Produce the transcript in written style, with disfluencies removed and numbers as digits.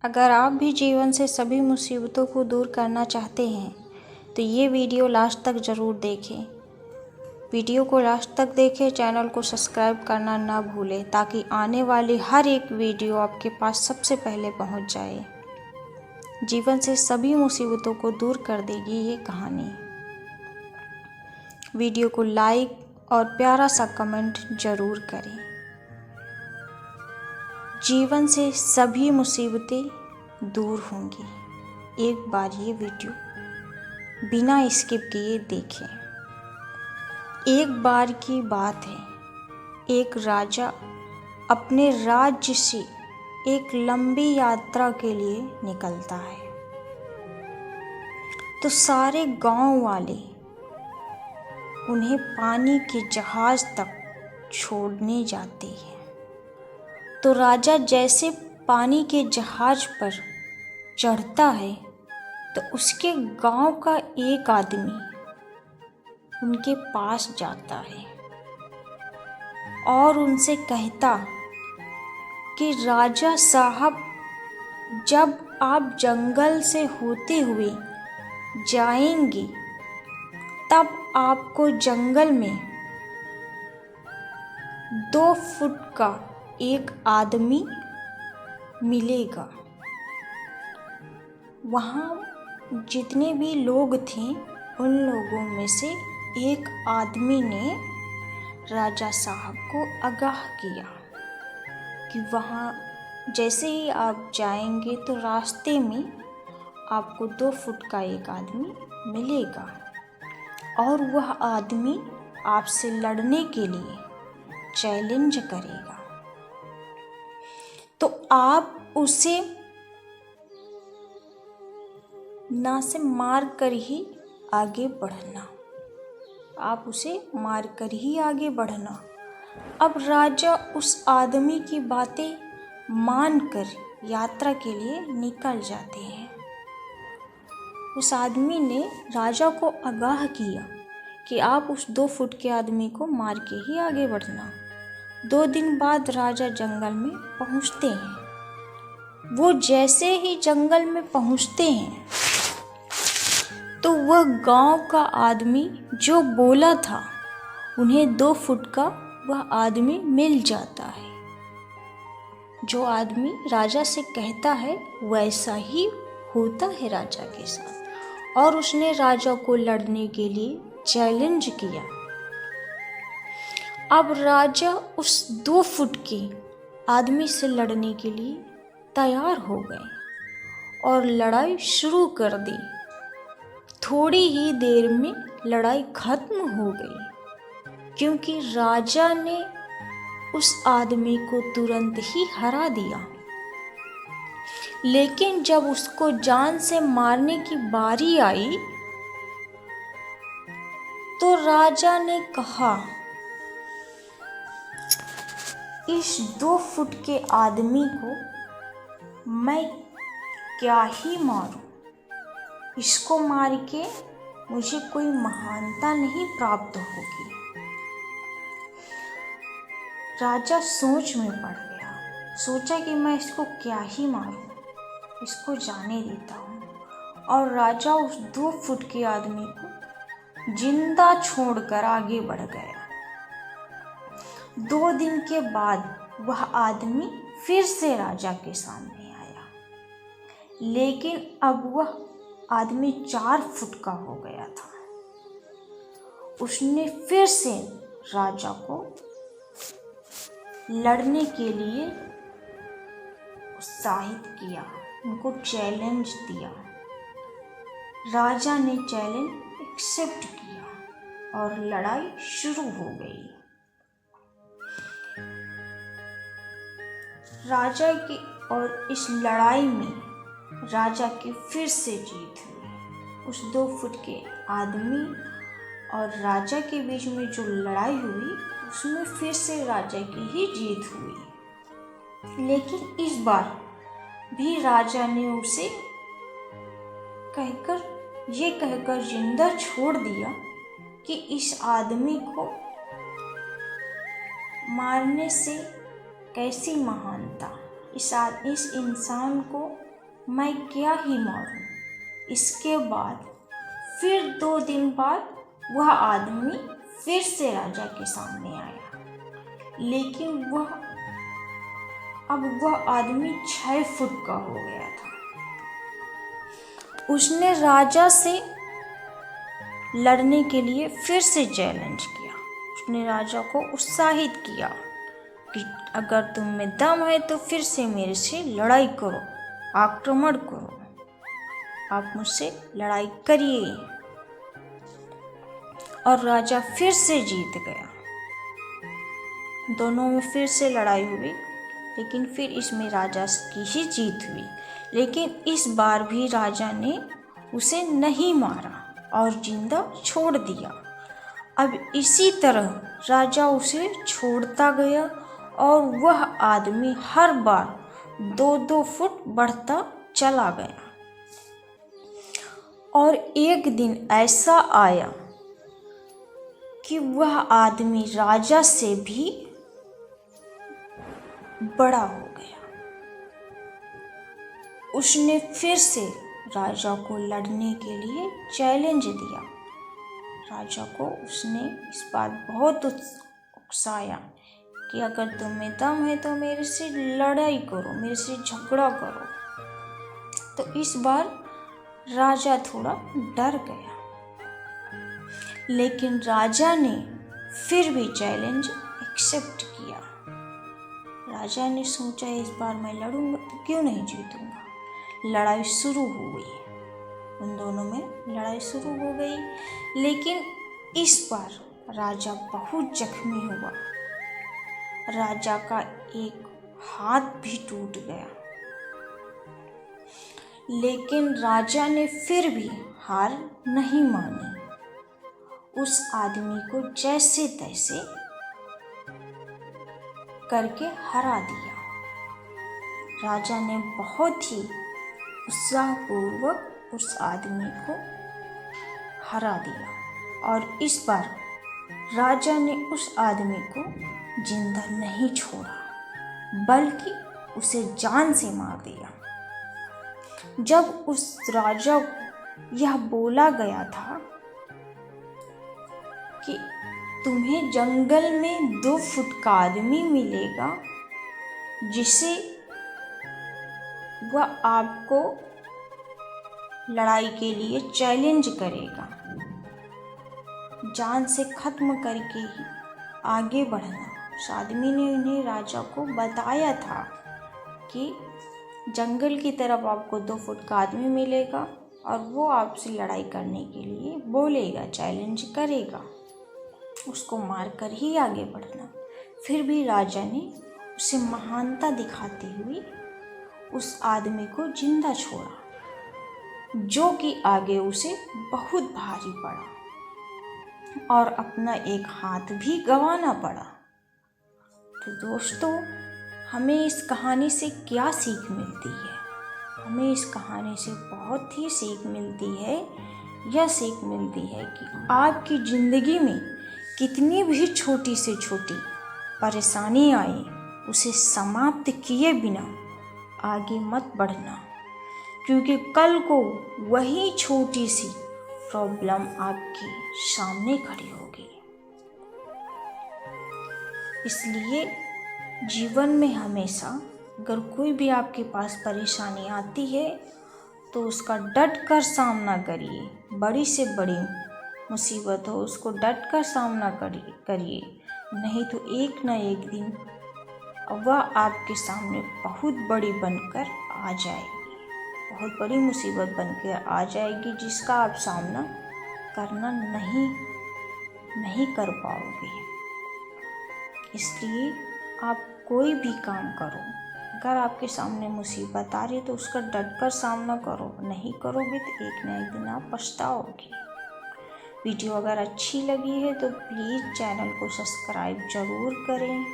अगर आप भी जीवन से सभी मुसीबतों को दूर करना चाहते हैं तो ये वीडियो लास्ट तक ज़रूर देखें। वीडियो को लास्ट तक देखें, चैनल को सब्सक्राइब करना ना भूलें ताकि आने वाली हर एक वीडियो आपके पास सबसे पहले पहुंच जाए। जीवन से सभी मुसीबतों को दूर कर देगी ये कहानी। वीडियो को लाइक और प्यारा सा कमेंट ज़रूर करें। जीवन से सभी मुसीबतें दूर होंगी। एक बार ये वीडियो बिना स्किप किए देखें। एक बार की बात है, एक राजा अपने राज्य से एक लंबी यात्रा के लिए निकलता है तो सारे गांव वाले उन्हें पानी के जहाज तक छोड़ने जाते हैं। तो राजा जैसे पानी के जहाज पर चढ़ता है तो उसके गांव का एक आदमी उनके पास जाता है और उनसे कहता कि राजा साहब, जब आप जंगल से होते हुए जाएंगे तब आपको जंगल में 2 फुट का एक आदमी मिलेगा। वहाँ जितने भी लोग थे उन लोगों में से एक आदमी ने राजा साहब को आगाह किया कि वहाँ जैसे ही आप जाएंगे तो रास्ते में आपको 2 फुट का एक आदमी मिलेगा और वह आदमी आपसे लड़ने के लिए चैलेंज करेगा। तो आप उसे ना से मार कर ही आगे बढ़ना, आप उसे मार कर ही आगे बढ़ना। अब राजा उस आदमी की बातें मानकर यात्रा के लिए निकल जाते हैं। उस आदमी ने राजा को आगाह किया कि आप उस 2 फुट के आदमी को मार के ही आगे बढ़ना। 2 दिन बाद राजा जंगल में पहुंचते हैं। वो जैसे ही जंगल में पहुंचते हैं तो वह गांव का आदमी जो बोला था उन्हें 2 फुट का वह आदमी मिल जाता है। जो आदमी राजा से कहता है वैसा ही होता है राजा के साथ और उसने राजा को लड़ने के लिए चैलेंज किया। अब राजा उस 2 फुट के आदमी से लड़ने के लिए तैयार हो गए और लड़ाई शुरू कर दी। थोड़ी ही देर में लड़ाई खत्म हो गई क्योंकि राजा ने उस आदमी को तुरंत ही हरा दिया। लेकिन जब उसको जान से मारने की बारी आई तो राजा ने कहा, इस 2 फुट के आदमी को मैं क्या ही मारूं? इसको मार के मुझे कोई महानता नहीं प्राप्त होगी। राजा सोच में पड़ गया, सोचा कि मैं इसको क्या ही मारूं, इसको जाने देता हूँ। और राजा उस 2 फुट के आदमी को जिंदा छोड़कर आगे बढ़ गया। 2 दिन के बाद वह आदमी फिर से राजा के सामने आया, लेकिन अब वह आदमी 4 फुट का हो गया था। उसने फिर से राजा को लड़ने के लिए उत्साहित किया, उनको चैलेंज दिया। राजा ने चैलेंज एक्सेप्ट किया और लड़ाई शुरू हो गई। राजा की और इस लड़ाई में राजा की फिर से जीत हुई। उस 2 फुट के आदमी और राजा के बीच में जो लड़ाई हुई उसमें फिर से राजा की ही जीत हुई। लेकिन इस बार भी राजा ने उसे कहकर जिंदा छोड़ दिया कि इस आदमी को मारने से कैसी महानता, इस इंसान को मैं क्या ही मारूं। इसके बाद फिर 2 दिन बाद वह आदमी फिर से राजा के सामने आया, लेकिन अब वह आदमी 6 फुट का हो गया था। उसने राजा से लड़ने के लिए फिर से चैलेंज किया। उसने राजा को उत्साहित किया कि अगर तुम में दम है तो फिर से मेरे से लड़ाई करो, आक्रमण करो, आप मुझसे लड़ाई करिए। और राजा फिर से जीत गया। दोनों में फिर से लड़ाई हुई, लेकिन फिर इसमें राजा की ही जीत हुई। लेकिन इस बार भी राजा ने उसे नहीं मारा और जिंदा छोड़ दिया। अब इसी तरह राजा उसे छोड़ता गया और वह आदमी हर बार 2-2 फुट बढ़ता चला गया। और एक दिन ऐसा आया कि वह आदमी राजा से भी बड़ा हो गया। उसने फिर से राजा को लड़ने के लिए चैलेंज दिया। राजा को उसने इस बार बहुत उकसाया कि अगर तुम में दम है तो मेरे से लड़ाई करो, मेरे से झगड़ा करो। तो इस बार राजा थोड़ा डर गया, लेकिन राजा ने फिर भी चैलेंज एक्सेप्ट किया। राजा ने सोचा इस बार मैं लड़ूंगा तो क्यों नहीं जीतूंगा। लड़ाई शुरू हो गई, उन दोनों में लड़ाई शुरू हो गई। लेकिन इस बार राजा बहुत जख्मी हुआ। राजा का एक हाथ भी टूट गया, लेकिन राजा ने फिर भी हार नहीं मानी। उस आदमी को जैसे तैसे करके हरा दिया। राजा ने बहुत ही उत्साहपूर्वक उस आदमी को हरा दिया और इस बार राजा ने उस आदमी को जिंदा नहीं छोड़ा, बल्कि उसे जान से मार दिया। जब उस राजा को यह बोला गया था कि तुम्हें जंगल में 2 फुट का आदमी मिलेगा जिसे वह आपको लड़ाई के लिए चैलेंज करेगा, जान से खत्म करके ही आगे बढ़ना। उस आदमी ने उन्हें राजा को बताया था कि जंगल की तरफ आपको 2 फुट का आदमी मिलेगा और वो आपसे लड़ाई करने के लिए बोलेगा, चैलेंज करेगा, उसको मारकर ही आगे बढ़ना। फिर भी राजा ने उसे महानता दिखाते हुए उस आदमी को जिंदा छोड़ा, जो कि आगे उसे बहुत भारी पड़ा और अपना एक हाथ भी गंवाना पड़ा। तो दोस्तों, हमें इस कहानी से क्या सीख मिलती है? हमें इस कहानी से बहुत ही सीख मिलती है। यह सीख मिलती है कि आपकी ज़िंदगी में कितनी भी छोटी से छोटी परेशानी आए, उसे समाप्त किए बिना आगे मत बढ़ना, क्योंकि कल को वही छोटी सी प्रॉब्लम आपके सामने खड़ी होगी। इसलिए जीवन में हमेशा अगर कोई भी आपके पास परेशानी आती है तो उसका डट कर सामना करिए। बड़ी से बड़ी मुसीबत हो, उसको डट कर सामना करिए, नहीं तो एक न एक दिन वह आपके सामने बहुत बड़ी बनकर आ जाएगी, बहुत बड़ी मुसीबत बनकर आ जाएगी, जिसका आप सामना करना नहीं कर पाओगे। इसलिए आप कोई भी काम करो, अगर आपके सामने मुसीबत आ रही है तो उसका डट कर सामना करो। नहीं करोगे तो एक न एक दिन आप पछताओगे। वीडियो अगर अच्छी लगी है तो प्लीज़ चैनल को सब्सक्राइब ज़रूर करें।